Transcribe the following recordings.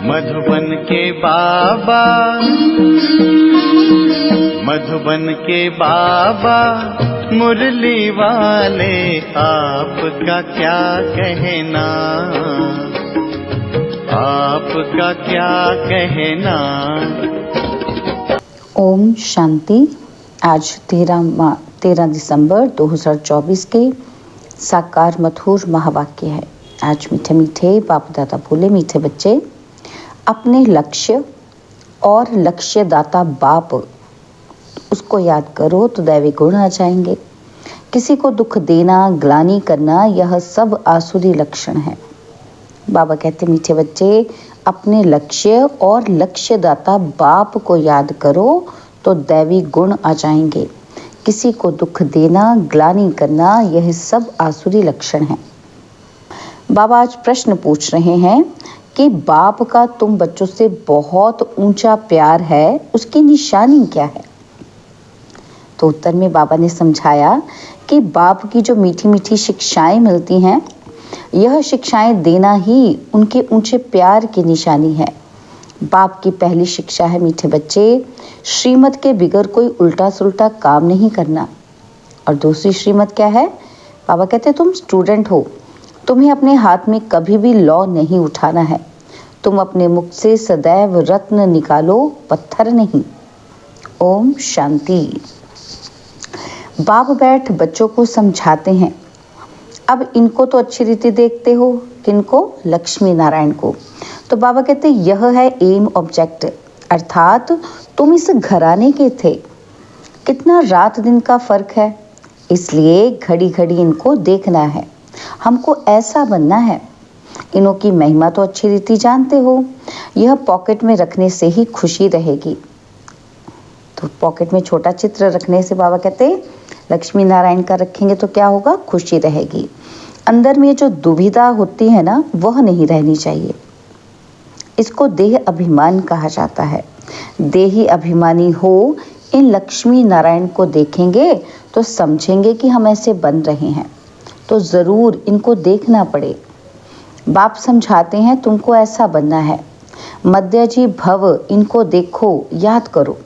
मधुबन के बाबा, मधुबन के बाबा मुरली वाले, आपका क्या कहना, आपका क्या कहना। ओम शांति। आज 13 दिसंबर 2024 के साकार मधुर महावाक्य है। आज मीठे मीठे बाप दादा बोले, मीठे बच्चे अपने लक्ष्य और लक्ष्यदाता बाप उसको याद करो तो दैवी गुण आ जाएंगे। किसी को दुख देना, ग्लानि करना, यह सब आसुरी लक्षण है। बाबा कहते मीठे बच्चे अपने लक्ष्य और लक्ष्यदाता बाप को याद करो तो दैवी गुण आ जाएंगे। किसी को दुख देना, ग्लानि करना, यह सब आसुरी लक्षण है। बाबा आज प्रश्न पूछ रहे हैं कि बाप का तुम बच्चों से बहुत ऊंचा प्यार है, उसकी निशानी क्या है? तो उत्तर में बाबा ने समझाया कि बाप की जो मीठी मीठी शिक्षाएं मिलती हैं, यह शिक्षाएं देना ही उनके ऊंचे प्यार की निशानी है। बाप की पहली शिक्षा है मीठे बच्चे, श्रीमत के बिगर कोई उल्टा सुल्टा काम नहीं करना। और दूसरी श्रीमत क्या है? बाबा कहते तुम स्टूडेंट हो, तुम्हें अपने हाथ में कभी भी लौ नहीं उठाना है। तुम अपने मुख से सदैव रत्न निकालो, पत्थर नहीं। ओम शांति। बाप बैठ बच्चों को समझाते हैं। अब इनको तो अच्छी रीति देखते हो, किनको? लक्ष्मी नारायण को। तो बाबा कहते यह है एम ऑब्जेक्ट, अर्थात तुम इस घराने के थे। कितना रात दिन का फर्क है, इसलिए घड़ी घड़ी इनको देखना है। हमको ऐसा बनना है। इनों की महिमा तो अच्छी रीति जानते हो। यह पॉकेट में रखने से ही खुशी रहेगी। तो पॉकेट में छोटा चित्र रखने से बाबा कहते लक्ष्मी नारायण का रखेंगे तो क्या होगा? खुशी रहेगी। अंदर में जो दुविधा होती है ना, वह नहीं रहनी चाहिए। इसको देह अभिमान कहा जाता है। देही अभिमानी हो इन लक्ष्मी नारायण को देखेंगे तो समझेंगे कि हम ऐसे बन रहे हैं, तो जरूर इनको देखना पड़े। बाप समझाते हैं तुमको ऐसा बनना है। मध्यजी भव, इनको देखो, याद करो।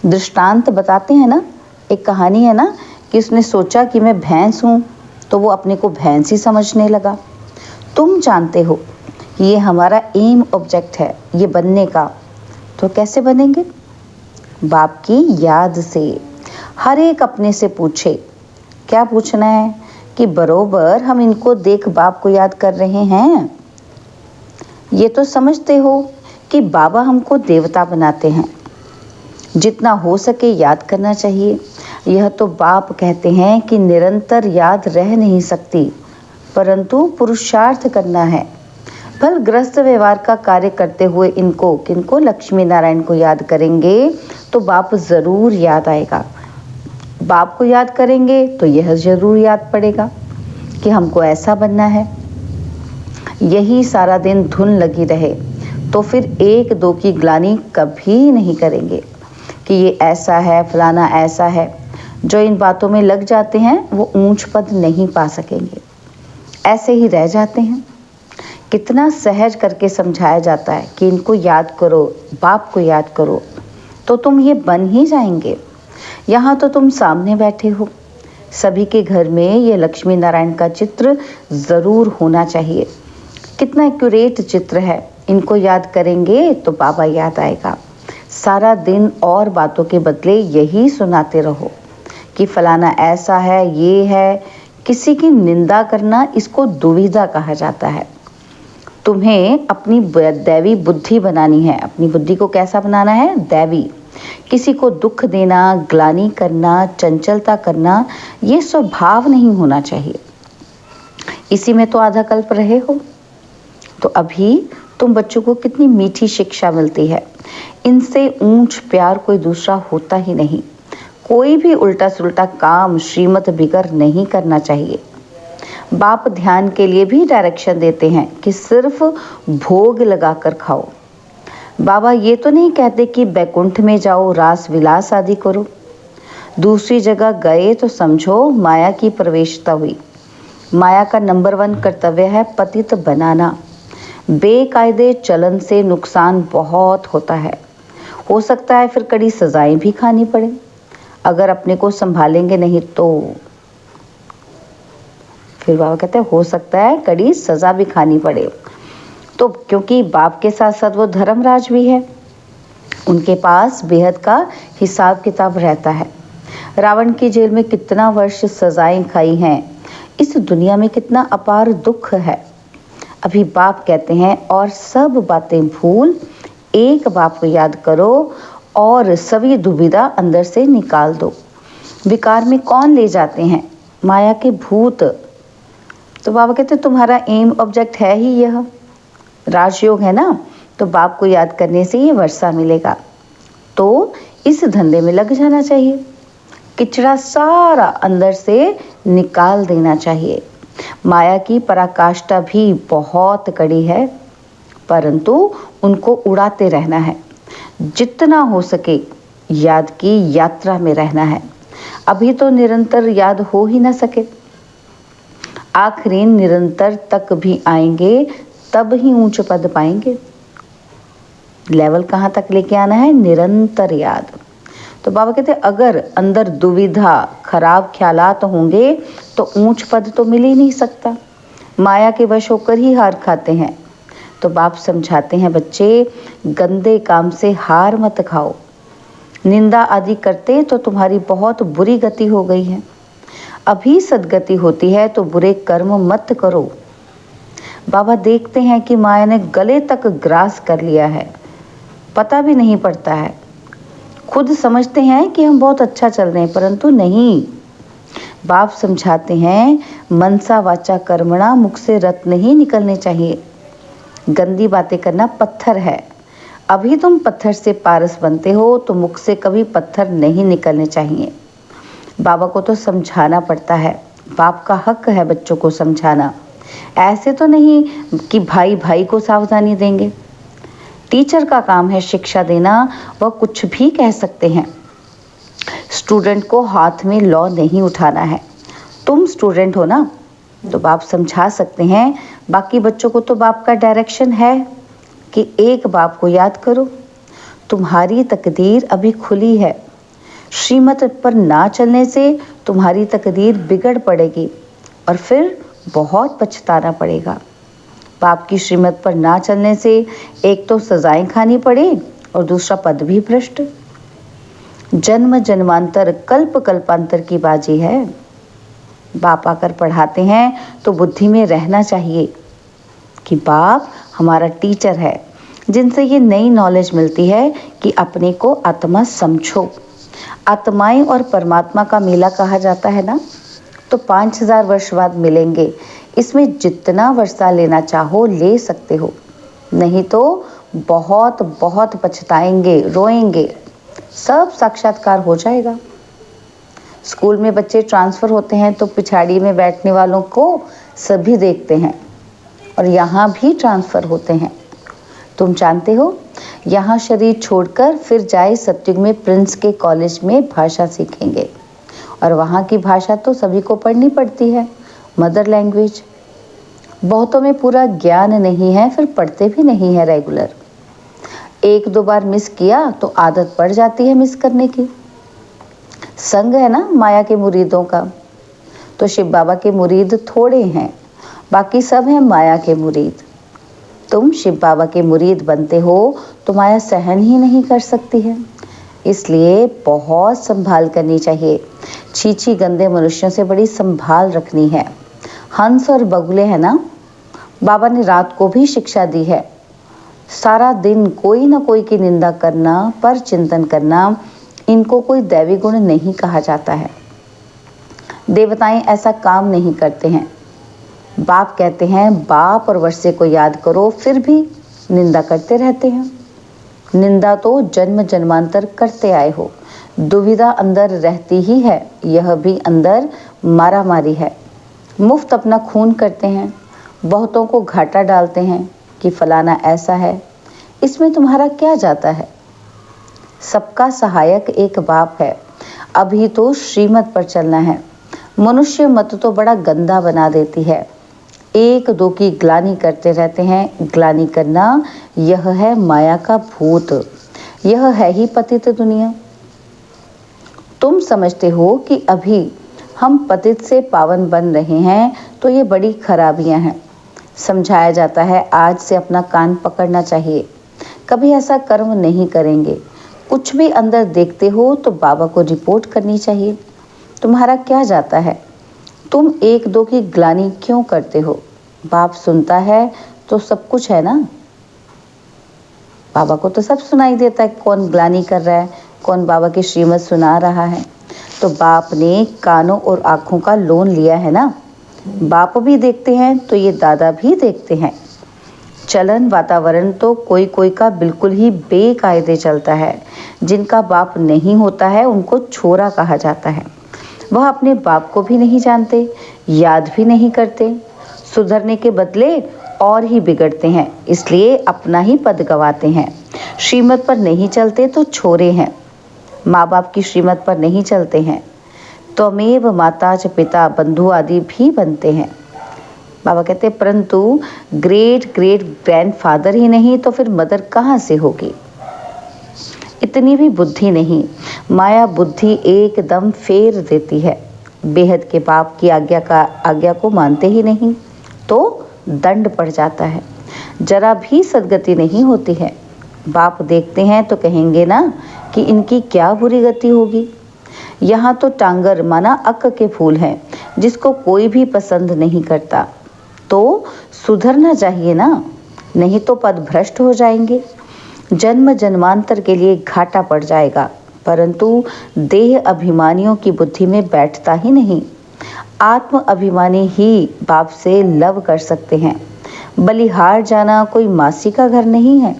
दृष्टांत बताते हैं ना, एक कहानी है ना कि उसने सोचा कि मैं भैंस हूं, तो वो अपने को भैंस ही समझने लगा। तुम जानते हो ये हमारा एम ऑब्जेक्ट है, ये बनने का। तो कैसे बनेंगे? बाप की याद से। हर एक अपने से पूछे, क्या पूछना है? कि बरोबर हम इनको देख बाप को याद कर रहे हैं। ये तो समझते हो कि बाबा हमको देवता बनाते हैं, जितना हो सके याद करना चाहिए। यह तो बाप कहते हैं कि निरंतर याद रह नहीं सकती, परंतु पुरुषार्थ करना है। फल ग्रस्त व्यवहार का कार्य करते हुए इनको, किनको? लक्ष्मी नारायण को याद करेंगे तो बाप जरूर याद आएगा। बाप को याद करेंगे तो यह जरूर याद पड़ेगा कि हमको ऐसा बनना है। यही सारा दिन धुन लगी रहे तो फिर एक दो की ग्लानि कभी नहीं करेंगे कि ये ऐसा है, फलाना ऐसा है। जो इन बातों में लग जाते हैं वो ऊंच पद नहीं पा सकेंगे, ऐसे ही रह जाते हैं। कितना सहज करके समझाया जाता है कि इनको याद करो, बाप को याद करो, तो तुम ये बन ही जाएंगे। यहाँ तो तुम सामने बैठे हो, सभी के घर में ये लक्ष्मी नारायण का चित्र जरूर होना चाहिए। कितना एक्यूरेट चित्र है। इनको याद करेंगे तो बाबा याद आएगा। सारा दिन और बातों के बदले यही सुनाते रहो कि फलाना ऐसा है, ये है। किसी की निंदा करना, इसको दुविधा कहा जाता है। तुम्हें अपनी दैवी बुद्धि बनानी है। अपनी बुद्धि को कैसा बनाना है? दैवी। किसी को दुख देना, ग्लानि करना, चंचलता करना, ये स्वभाव नहीं होना चाहिए। इसी में तो आधा कल्प रहे हो। तो अभी तुम बच्चों को कितनी मीठी शिक्षा मिलती है। इनसे ऊंच प्यार कोई दूसरा होता ही नहीं। कोई भी उल्टा सुल्टा काम श्रीमत बिगर नहीं करना चाहिए। बाप ध्यान के लिए भी डायरेक्शन देते हैं कि सिर्फ भोग लगाकर खाओ। बाबा ये तो नहीं कहते कि बैकुंठ में जाओ, रास विलास आदि करो। दूसरी जगह गए तो समझो माया की प्रवेशता हुई। माया का नंबर 1 कर्तव्य है पतित बनाना। बेकायदे चलन से नुकसान बहुत होता है। हो सकता है फिर कड़ी सजाएं भी खानी पड़े। अगर अपने को संभालेंगे नहीं तो फिर बाबा कहते हैं हो सकता है कड़ी सजा भी खानी पड़े। तो क्योंकि बाप के साथ साथ वो धर्मराज भी है, उनके पास बेहद का हिसाब किताब रहता है। रावण की जेल में कितना वर्ष सजाएं खाई हैं, इस दुनिया में कितना अपार दुख है। अभी बाप कहते हैं और सब बातें भूल एक बाप को याद करो और सभी दुविधा अंदर से निकाल दो। विकार में कौन ले जाते हैं? माया के भूत। तो बाबा कहते तुम्हारा एम ऑब्जेक्ट है ही यह राजयोग है ना, तो बाप को याद करने से ये वर्षा मिलेगा। तो इस धंधे में लग जाना चाहिए, किचड़ा सारा अंदर से निकाल देना चाहिए। माया की पराकाष्ठा भी बहुत कड़ी है, परंतु उनको उड़ाते रहना है। जितना हो सके याद की यात्रा में रहना है। अभी तो निरंतर याद हो ही ना सके, आखिरी निरंतर तक भी आएंगे तब ही ऊंच पद पाएंगे। लेवल कहाँ तक लेके आना है? निरंतर याद। तो बाबा कहते अगर अंदर दुविधा खराब ख्यालात होंगे तो ऊंच पद तो मिल ही नहीं सकता। माया के वश होकर ही हार खाते हैं। तो बाप समझाते हैं बच्चे गंदे काम से हार मत खाओ। निंदा आदि करते तो तुम्हारी बहुत बुरी गति हो गई है। अभी सदगति होती है तो बुरे कर्म मत करो। बाबा देखते हैं कि माया ने गले तक ग्रास कर लिया है, पता भी नहीं पड़ता है। खुद समझते हैं कि हम बहुत अच्छा चल रहे हैं, परंतु नहीं। बाप समझाते हैं मनसा वाचा कर्मणा, मुख से रत्न ही निकलने चाहिए। गंदी बातें करना पत्थर है। अभी तुम पत्थर से पारस बनते हो तो मुख से कभी पत्थर नहीं निकलने चाहिए। बाबा को तो समझाना पड़ता है, बाप का हक है बच्चों को समझाना। ऐसे तो नहीं कि भाई भाई को सावधानी देंगे। टीचर का काम है शिक्षा देना, वह कुछ भी कह सकते हैं। स्टूडेंट को हाथ में लॉ नहीं उठाना है। तुम स्टूडेंट हो ना, तो बाप समझा सकते हैं। बाकी बच्चों को तो बाप का डायरेक्शन है कि एक बाप को याद करो। तुम्हारी तकदीर अभी खुली है। श्रीमत पर ना चलने से तुम्हारी तकदीर बिगड़ पड़ेगी और फिर बहुत पछताना पड़ेगा। बाप की श्रीमत पर ना चलने से एक तो सजाएं खानी पड़े और दूसरा पद भी भ्रष्ट। जन्म जन्मांतर कल्प कल्पांतर की बाजी है। बाप आकर पढ़ाते हैं तो बुद्धि में रहना चाहिए कि बाप हमारा टीचर है, जिनसे ये नई नॉलेज मिलती है कि अपने को आत्मा समझो। आत्माएं और परमात्मा का मेला कहा जाता है ना, तो 5000 वर्ष बाद मिलेंगे। इसमें जितना वर्षा लेना चाहो ले सकते हो, नहीं तो बहुत बहुत पछताएंगे, रोएंगे। सब साक्षात्कार हो जाएगा। स्कूल में बच्चे ट्रांसफ़र होते हैं तो पिछाड़ी में बैठने वालों को सभी देखते हैं, और यहाँ भी ट्रांसफ़र होते हैं। तुम जानते हो, यहाँ शरीर छोड़कर फिर जाए सत्युग में प्रिंस के कॉलेज में भाषा सीखेंगे, और वहाँ की भाषा तो सभी को पढ़नी पड़ती है, मदर लैंग्वेज। बहुतों में पूरा ज्ञान नहीं है, फिर पढ़ते भी नहीं है रेगुलर। 1-2 बार मिस किया तो आदत पड़ जाती है मिस करने की। संग है ना माया के मुरीदों का, तो शिव बाबा के मुरीद थोड़े हैं, बाकी सब हैं माया के मुरीद। तुम शिव बाबा के मुरीद बनते हो तो माया सहन ही नहीं कर सकती है, इसलिए बहुत संभाल करनी चाहिए। छीछी गंदे मनुष्यों से बड़ी संभाल रखनी है। हंस और बगुले है ना, बाबा ने रात को भी शिक्षा दी है। सारा दिन कोई ना कोई की निंदा करना, पर चिंतन करना, इनको कोई दैवी गुण नहीं कहा जाता है। देवताएं ऐसा काम नहीं करते हैं। बाप कहते हैं बाप और वर्षे को याद करो, फिर भी निंदा करते रहते हैं। निंदा तो जन्म जन्मांतर करते आए हो, दुविधा अंदर रहती ही है। यह भी अंदर मारामारी है। मुफ्त अपना खून करते हैं, बहुतों को घाटा डालते हैं कि फलाना ऐसा है। इसमें तुम्हारा क्या जाता है? सबका सहायक एक बाप है। अभी तो श्रीमत पर चलना है। मनुष्य मत तो बड़ा गंदा बना देती है। एक दो की ग्लानि करते रहते हैं। ग्लानि करना यह है माया का भूत, यह है ही पतित दुनिया। तुम समझते हो कि अभी हम पतित से पावन बन रहे हैं, तो ये बड़ी खराबियां हैं। समझाया जाता है आज से अपना कान पकड़ना चाहिए, कभी ऐसा कर्म नहीं करेंगे। कुछ भी अंदर देखते हो तो बाबा को रिपोर्ट करनी चाहिए। तुम्हारा क्या जाता है, तुम एक दो की ग्लानि क्यों करते हो? बाप सुनता है तो सब कुछ है ना। बाबा को तो सब सुनाई देता है, कौन ग्लानि कर रहा है, कौन बाबा की श्रीमत सुना रहा है। तो बाप ने कानों और आंखों का लोन लिया है ना। बाप भी देखते हैं तो ये दादा भी देखते हैं। चलन वातावरण तो कोई कोई का बिल्कुल ही बेकायदे चलता है। जिनका बाप नहीं होता है उनको छोरा कहा जाता है। वह अपने बाप को भी नहीं जानते, याद भी नहीं करते, सुधरने के बदले और ही बिगड़ते हैं, इसलिए अपना ही पद गवाते हैं। श्रीमत पर नहीं चलते तो छोरे हैं, माँ बाप की श्रीमत पर नहीं चलते हैं, त्वमेव माता च पिता बंधु आदि भी बनते हैं। बाबा कहते हैं परंतु ग्रेट ग्रेट ग्रैंडफादर ही नहीं तो फिर मदर कहाँ से होगी। इतनी भी बुद्धि नहीं, माया बुद्धि एकदम फेर देती है। बेहद के बाप की आज्ञा को मानते ही नहीं तो दंड पड़ जाता है, जरा भी सदगति नहीं होती है। बाप देखते हैं तो कहेंगे ना कि इनकी क्या बुरी गति होगी। यहाँ तो टांगर माना अक के फूल हैं, जिसको कोई भी पसंद नहीं करता। तो सुधरना चाहिए ना, नहीं तो पद भ्रष्ट हो जाएंगे, जन्म जन्मांतर के लिए घाटा पड़ जाएगा। परंतु देह अभिमानियों की बुद्धि में बैठता ही नहीं। आत्म अभिमानी ही बाप से लव कर सकते हैं। बलिहार जाना कोई मासी का घर नहीं है।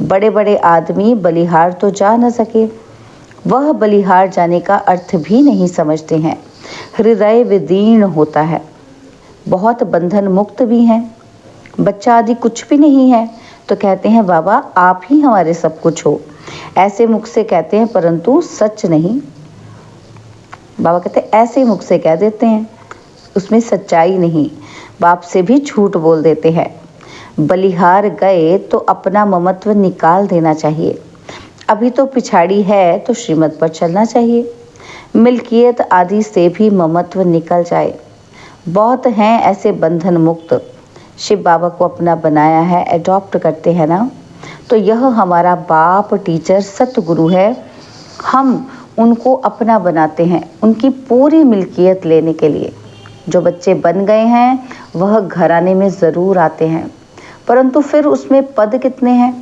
बड़े बड़े आदमी बलिहार तो जा न सके, वह बलिहार जाने का अर्थ भी नहीं समझते हैं। हृदय विदीर्ण होता है, बहुत बंधन मुक्त भी हैं। बच्चा आदि कुछ भी नहीं है तो कहते हैं बाबा आप ही हमारे सब कुछ हो, ऐसे मुख से कहते हैं परंतु सच नहीं। बाबा कहते हैं ऐसे मुख से कह देते हैं, उसमें सच्चाई नहीं, बाप से भी झूठ बोल देते हैं। बलिहार गए तो अपना ममत्व निकाल देना चाहिए। अभी तो पिछाड़ी है तो श्रीमत पर चलना चाहिए। मिल्कियत आदि से भी ममत्व निकल जाए। बहुत हैं ऐसे बंधन मुक्त, शिव बाबा को अपना बनाया है, एडॉप्ट करते हैं ना। तो यह हमारा बाप टीचर सतगुरु है। हम उनको अपना बनाते हैं उनकी पूरी मिल्कियत लेने के लिए। जो बच्चे बन गए हैं वह घराने में ज़रूर आते हैं, परंतु फिर उसमें पद कितने हैं,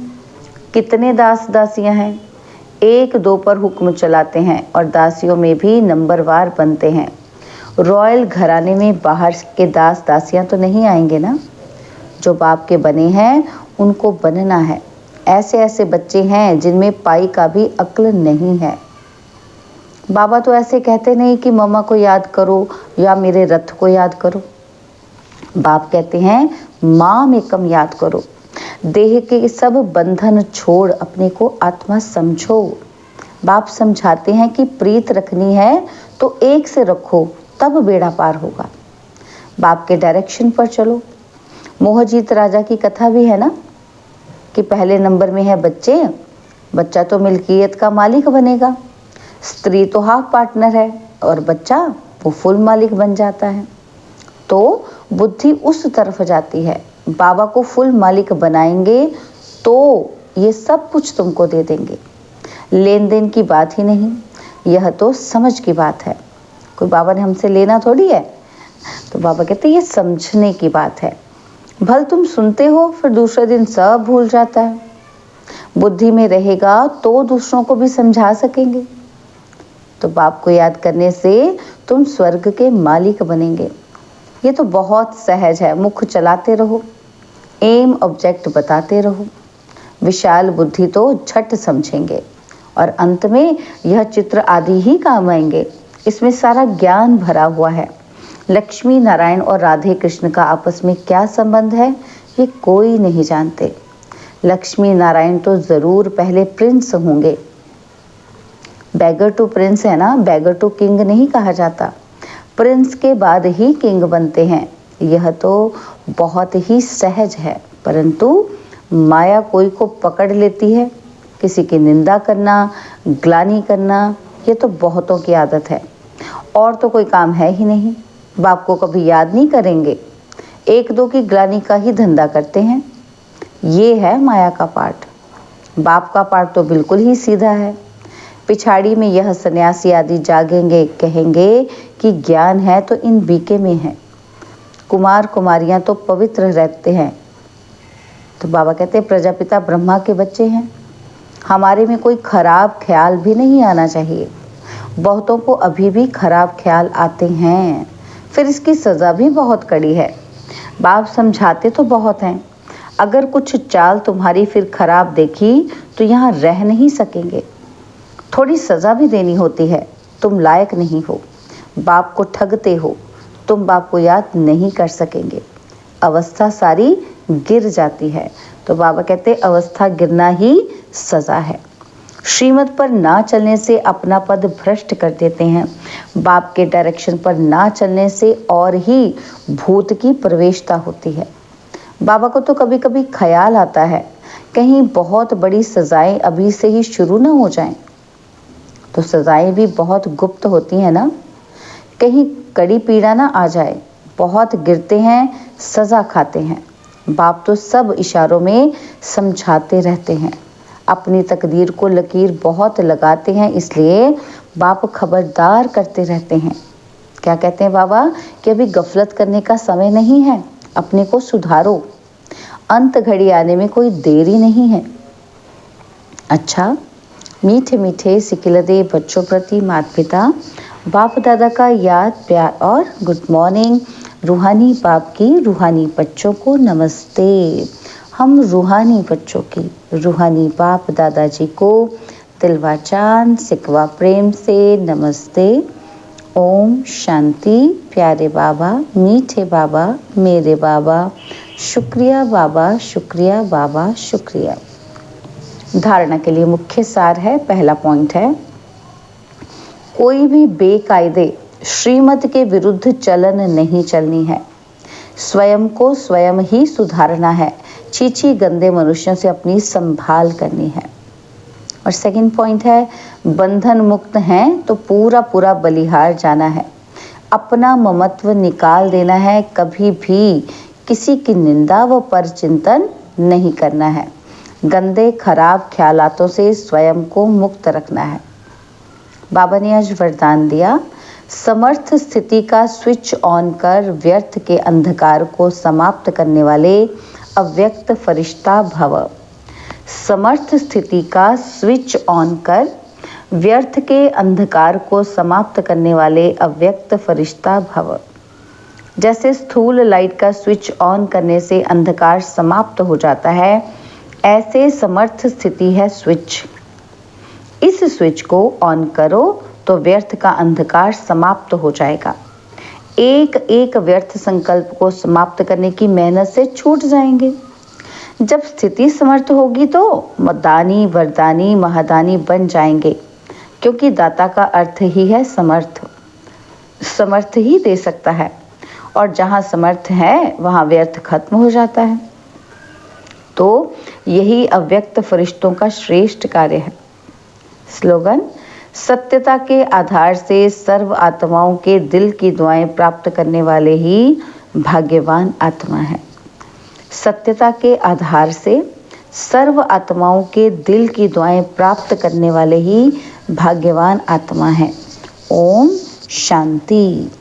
कितने दास दासियां हैं। एक दो पर हुक्म चलाते हैं और दासियों में भी नंबरवार बनते हैं। रॉयल घराने में बाहर के दास दासियां तो नहीं आएंगे ना। जो बाप के बने हैं उनको बनना है। ऐसे ऐसे बच्चे हैं जिनमें पाई का भी अक्ल नहीं है। बाबा तो ऐसे कहते नहीं कि मम्मा को याद करो या मेरे रथ को याद करो। बाप कहते हैं माँ में कम याद करो, देह के सब बंधन छोड़ अपने को आत्मा समझो। बाप समझाते हैं कि प्रीत रखनी है तो एक से रखो, तब बेड़ा पार होगा। बाप के डायरेक्शन पर चलो। मोहजीत राजा की कथा भी है ना कि पहले नंबर में है बच्चे, बच्चा तो मिल्कियत का मालिक बनेगा, स्त्री तो हाफ पार्टनर है और बच्चा वो फुल मालिक बन जाता है। तो बुद्धि उस तरफ जाती है। बाबा को फुल मालिक बनाएंगे तो ये सब कुछ तुमको दे देंगे। लेन देन की बात ही नहीं, यह तो समझ की बात है। कोई बाबा ने हमसे लेना थोड़ी है। तो बाबा कहते ये समझने की बात है। भल तुम सुनते हो फिर दूसरे दिन सब भूल जाता है। बुद्धि में रहेगा तो दूसरों को भी समझा सकेंगे। तो बाप को याद करने से तुम स्वर्ग के मालिक बनेंगे। ये तो बहुत सहज है। मुख चलाते रहो, एम ऑब्जेक्ट बताते रहो। विशाल बुद्धि तो झट समझेंगे और अंत में यह चित्र आदि ही काम आएंगे। इसमें सारा ज्ञान भरा हुआ है। लक्ष्मी नारायण और राधे कृष्ण का आपस में क्या संबंध है ये कोई नहीं जानते। लक्ष्मी नारायण तो जरूर पहले प्रिंस होंगे। बैगर टू प्रिंस है ना, बैगर टू किंग नहीं कहा जाता। प्रिंस के बाद ही किंग बनते हैं। यह तो बहुत ही सहज है, परंतु माया कोई को पकड़ लेती है। किसी की निंदा करना, ग्लानि करना, ये तो बहुतों की आदत है। और तो कोई काम है ही नहीं। बाप को कभी याद नहीं करेंगे, एक दो की ग्लानि का ही धंधा करते हैं। ये है माया का पाठ। बाप का पाठ तो बिल्कुल ही सीधा है। पिछाड़ी में यह सन्यासी आदि जागेंगे, कहेंगे कि ज्ञान है तो इन बीके में है, कुमार कुमारियां तो पवित्र रहते हैं। तो बाबा कहते हैं प्रजापिता ब्रह्मा के बच्चे हैं, हमारे में कोई खराब ख्याल भी नहीं आना चाहिए। बहुतों को अभी भी खराब ख्याल आते हैं, फिर इसकी सज़ा भी बहुत कड़ी है। बाप समझाते तो बहुत हैं, अगर कुछ चाल तुम्हारी फिर खराब देखी तो यहाँ रह नहीं सकेंगे। थोड़ी सज़ा भी देनी होती है, तुम लायक नहीं हो, बाप को ठगते हो, तुम बाप को याद नहीं कर सकेंगे, अवस्था सारी गिर जाती है। तो बाबा कहते अवस्था गिरना ही सज़ा है। श्रीमत पर ना चलने से अपना पद भ्रष्ट कर देते हैं। बाप के डायरेक्शन पर ना चलने से और ही भूत की प्रवेशता होती है। बाबा को तो कभी कभी ख्याल आता है कहीं बहुत बड़ी सजाएं अभी से ही शुरू ना हो जाएं। तो सजाएं भी बहुत गुप्त होती हैं ना, कहीं कड़ी पीड़ा ना आ जाए। बहुत गिरते हैं, सजा खाते हैं। बाप तो सब इशारों में समझाते रहते हैं, अपनी तकदीर को लकीर बहुत लगाते हैं, इसलिए बाप खबरदार करते रहते हैं। क्या कहते हैं बाबा कि अभी गफलत करने का समय नहीं है, अपने को सुधारो, अंत घड़ी आने में कोई देरी नहीं है। अच्छा, मीठे मीठे सिकिलदे बच्चों प्रति माता पिता बाप दादा का याद प्यार और गुड मॉर्निंग। रूहानी बाप की रूहानी बच्चों को नमस्ते। हम रूहानी बच्चों की रूहानी बाप दादाजी को तिलवा चांद सिकवा प्रेम से नमस्ते। ओम शांति। प्यारे बाबा, मीठे बाबा, मेरे बाबा, शुक्रिया बाबा, शुक्रिया बाबा, शुक्रिया। धारणा के लिए मुख्य सार है, पहला पॉइंट है, कोई भी बेकायदे श्रीमत के विरुद्ध चलन नहीं चलनी है। स्वयं को स्वयं ही सुधारना है। छीछी गंदे मनुष्यों से अपनी संभाल करनी है। और सेकंड पॉइंट है, बंधन मुक्त हैं तो पूरा पूरा बलिहार जाना है। अपना ममत्व निकाल देना है, कभी भी किसी की निंदा व परचिंतन नहीं करना है। गंदे खराब ख्यालातों से स्वयं को मुक्त रखना है। बाबा ने आज वरदान दिया, समर्थ स्थिति का स्विच ऑन कर व्यर्थ के अंधकार को समाप्त करने वाले अव्यक्त फरिश्ता भव। समर्थ स्थिति का स्विच ऑन कर व्यर्थ के अंधकार को समाप्त करने वाले अव्यक्त फरिश्ता भव। जैसे स्थूल लाइट का स्विच ऑन करने से अंधकार समाप्त हो जाता है, ऐसे समर्थ स्थिति है स्विच। इस स्विच को ऑन करो तो व्यर्थ का अंधकार समाप्त हो जाएगा। एक एक व्यर्थ संकल्प को समाप्त करने की मेहनत से छूट जाएंगे। जब स्थिति समर्थ होगी तो दानी वरदानी महादानी बन जाएंगे, क्योंकि दाता का अर्थ ही है समर्थ। समर्थ ही दे सकता है, और जहाँ समर्थ है वहाँ व्यर्थ खत्म हो जाता है। तो यही अव्यक्त फरिश्तों का श्रेष्ठ कार्य है। स्लोगन, सत्यता के आधार से सर्व आत्माओं के दिल की दुआएं प्राप्त करने वाले ही भाग्यवान आत्मा है। सत्यता के आधार से सर्व आत्माओं के दिल की दुआएं प्राप्त करने वाले ही भाग्यवान आत्मा है। ओम शांति।